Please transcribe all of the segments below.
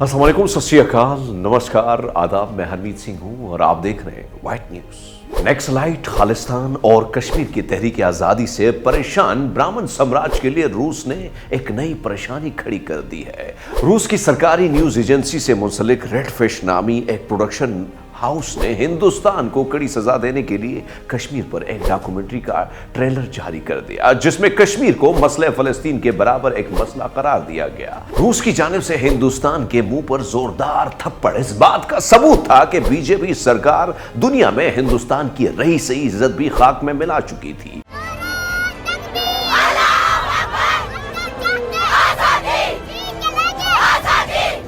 अस्सलाम वालेकुम, सत श्री अकाल, नमस्कार, आदाब। मैं हरमीत सिंह हूं और आप देख रहे हैं वाइट न्यूज। नक्सलाइट, खालिस्तान और कश्मीर की तहरीक आज़ादी से परेशान ब्राह्मण साम्राज्य के लिए रूस ने एक नई परेशानी खड़ी कर दी है। रूस की सरकारी न्यूज एजेंसी से मुंसलिक रेड फिश नामी एक प्रोडक्शन हाउस ने हिंदुस्तान को कड़ी सजा देने के लिए कश्मीर पर एक डॉक्यूमेंट्री का ट्रेलर जारी कर दिया, जिसमें कश्मीर को मसले फलस्तीन के बराबर एक मसला करार दिया गया। रूस की जानिब से हिंदुस्तान के मुंह पर जोरदार थप्पड़ इस बात का सबूत था कि बीजेपी सरकार दुनिया में हिंदुस्तान की रही सही इज्जत भी खाक में मिला चुकी थी।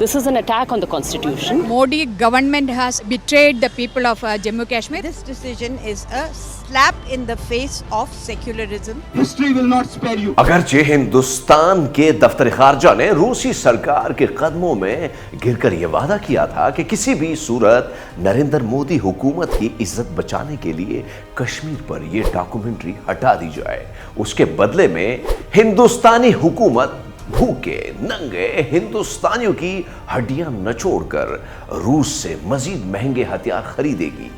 This is an attack on the constitution. Modi government has betrayed the people of Jammu Kashmir. This decision is a slap in the face of secularism. History will not spare you. अगरचे हिंदुस्तान के दफ्तर खारजा ने रूसी सरकार के कदमों में गिरकर यह वादा किया था कि किसी भी सूरत नरेंद्र मोदी हुकूमत की इज्जत बचाने के लिए कश्मीर पर यह डॉक्यूमेंट्री हटा दी जाए, उसके बदले में हिंदुस्तानी हुकूमत भूखे नंगे हिंदुस्तानियों की हड्डियां नचोड़कर रूस से मजीद महंगे हथियार खरीदेगी।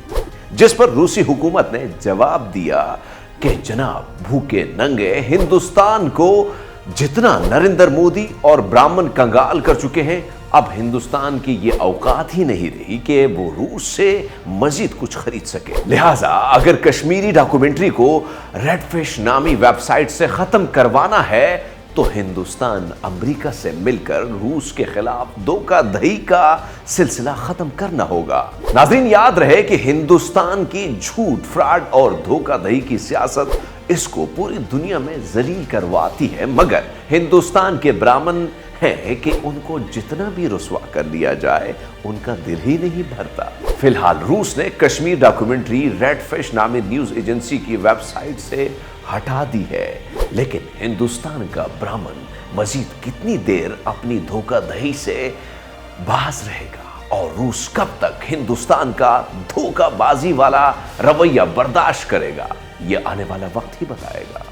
जिस पर रूसी हुकूमत ने जवाब दिया कि जनाब, भूखे नंगे हिंदुस्तान को जितना नरेंद्र मोदी और ब्राह्मण कंगाल कर चुके हैं, अब हिंदुस्तान की ये औकात ही नहीं रही कि वो रूस से मजीद कुछ खरीद सके। लिहाजा अगर कश्मीरी डॉक्यूमेंट्री को रेड फिश नामी वेबसाइट से खत्म करवाना है तो हिंदुस्तान अमेरिका से मिलकर रूस के खिलाफ धोखाधड़ी का सिलसिला खत्म करना होगा। नाज़रीन, याद रहे कि हिंदुस्तान की झूठ, फ्रॉड और धोखाधड़ी की सियासत इसको पूरी दुनिया में जलील करवाती है, मगर हिंदुस्तान के ब्राह्मण हैं कि उनको जितना भी रुसवा कर लिया जाए उनका दिल ही नहीं भरता। फिलहाल रूस ने कश्मीर डॉक्यूमेंट्री रेड फिश नामी न्यूज एजेंसी की वेबसाइट से हटा दी है, लेकिन हिंदुस्तान का ब्राह्मण मजीद कितनी देर अपनी धोखाधड़ी से बाज रहेगा और रूस कब तक हिंदुस्तान का धोखाबाजी वाला रवैया बर्दाश्त करेगा, यह आने वाला वक्त ही बताएगा।